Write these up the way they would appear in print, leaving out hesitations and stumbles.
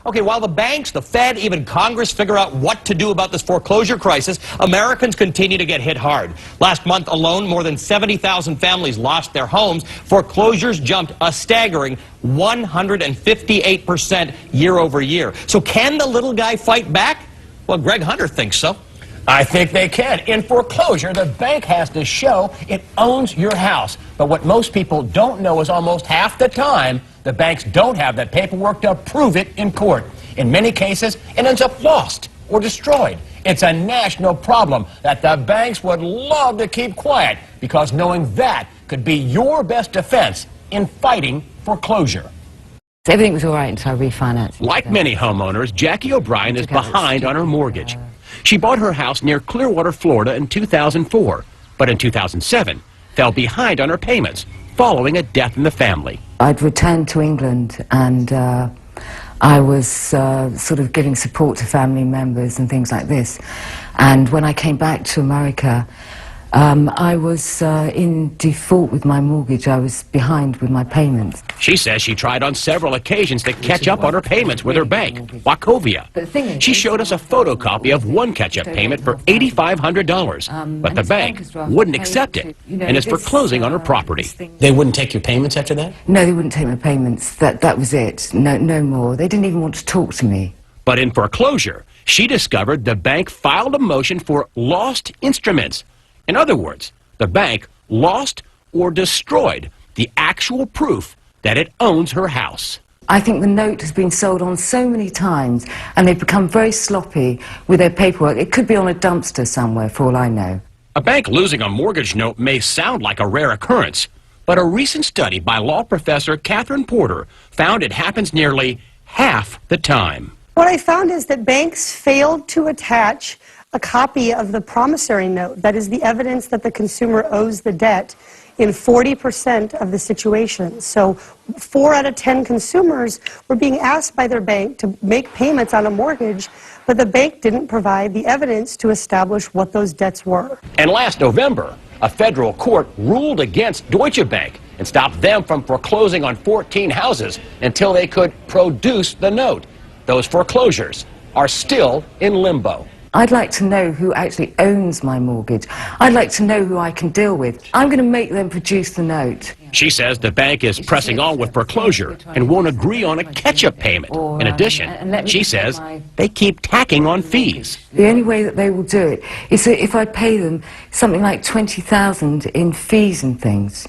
Okay, while the banks, the Fed, even Congress figure out what to do about this foreclosure crisis, Americans continue to get hit hard. Last month alone, more than 70,000 families lost their homes. Foreclosures jumped a staggering 158% year over year. So can the little guy fight back? Well, Greg Hunter thinks so. I think they can. In foreclosure, the bank has to show it owns your house. But what most people don't know is almost half the time, the banks don't have that paperwork to prove it in court. In many cases, it ends up lost or destroyed. It's a national problem that the banks would love to keep quiet, because knowing that could be your best defense in fighting foreclosure. Everything was all right until I refinanced. Like many homeowners, Jackie O'Brien is behind on her mortgage. She bought her house near Clearwater, Florida in 2004, but in 2007 fell behind on her payments following a death in the family. I'd returned to England, and I was sort of giving support to family members and things like this. And when I came back to America, I was in default with my mortgage. I was behind with my payments. She says she tried on several occasions to catch up on her payments with her bank, Wachovia. She showed us a photocopy of one catch-up payment for $8,500, but the bank wouldn't accept it and is foreclosing on her property. They wouldn't take your payments after that? No, they wouldn't take my payments. That was it. No more. They didn't even want to talk to me. But in foreclosure, she discovered the bank filed a motion for lost instruments. In other words, the bank lost or destroyed the actual proof that it owns her house. I think the note has been sold on so many times, and they've become very sloppy with their paperwork. It could be on a dumpster somewhere, for all I know. A bank losing a mortgage note may sound like a rare occurrence, but a recent study by law professor Catherine Porter found it happens nearly half the time. What I found is that banks failed to attach a copy of the promissory note, that is the evidence that the consumer owes the debt, in 40% of the situations. So 4 out of 10 consumers were being asked by their bank to make payments on a mortgage, but the bank didn't provide the evidence to establish what those debts were. And last November, a federal court ruled against Deutsche Bank and stopped them from foreclosing on 14 houses until they could produce the note. Those foreclosures are still in limbo. I'd like to know who actually owns my mortgage. I'd like to know who I can deal with. I'm going to make them produce the note. She says the bank is pressing on with foreclosure and won't agree on a catch-up payment. In addition, she says they keep tacking on fees. The only way that they will do it is that if I pay them something like $20,000 in fees and things,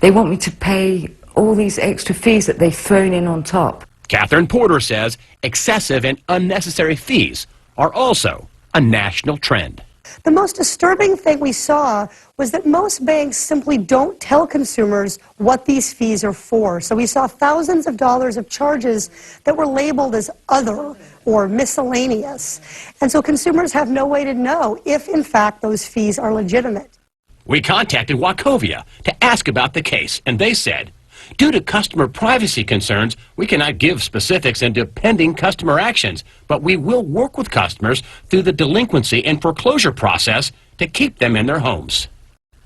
they want me to pay all these extra fees that they've thrown in on top. Catherine Porter says excessive and unnecessary fees are also a national trend. The most disturbing thing we saw was that most banks simply don't tell consumers what these fees are for. So we saw thousands of dollars of charges that were labeled as other or miscellaneous. And so consumers have no way to know if, in fact, those fees are legitimate. We contacted Wachovia to ask about the case, and they said, due to customer privacy concerns, we cannot give specifics into pending customer actions, but we will work with customers through the delinquency and foreclosure process to keep them in their homes.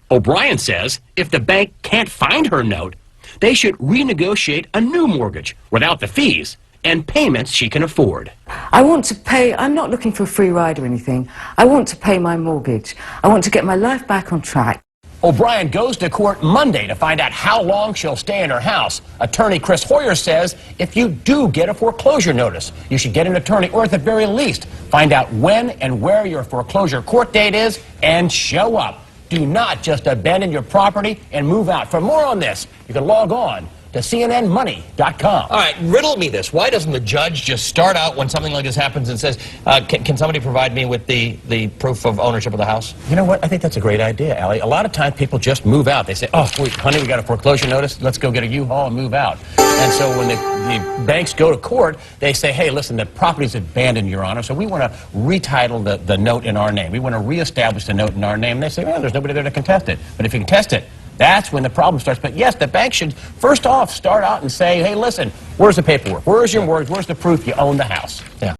O'Brien says if the bank can't find her note, they should renegotiate a new mortgage without the fees and payments she can afford. I want to pay. I'm not looking for a free ride or anything. I want to pay my mortgage. I want to get my life back on track. O'Brien goes to court Monday to find out how long she'll stay in her house. Attorney Chris Hoyer says if you do get a foreclosure notice, you should get an attorney, or at the very least, find out when and where your foreclosure court date is and show up. Do not just abandon your property and move out. For more on this, you can log on to cnnmoney.com. All right, riddle me this. Why doesn't the judge just start out when something like this happens and says, can somebody provide me with the proof of ownership of the house? You know what? I think that's a great idea, Allie. A lot of times people just move out. They say, oh, wait, honey, we got a foreclosure notice. Let's go get a U-Haul and move out. And so when the banks go to court, they say, hey, listen, the property's abandoned, Your Honor, so we want to retitle the note in our name. We want to reestablish the note in our name. And they say, well, there's nobody there to contest it. But if you contest it, that's when the problem starts. But yes, the bank should first off start out and say, hey, listen, where's the paperwork? Where's your mortgage? Where's the proof you own the house? Yeah.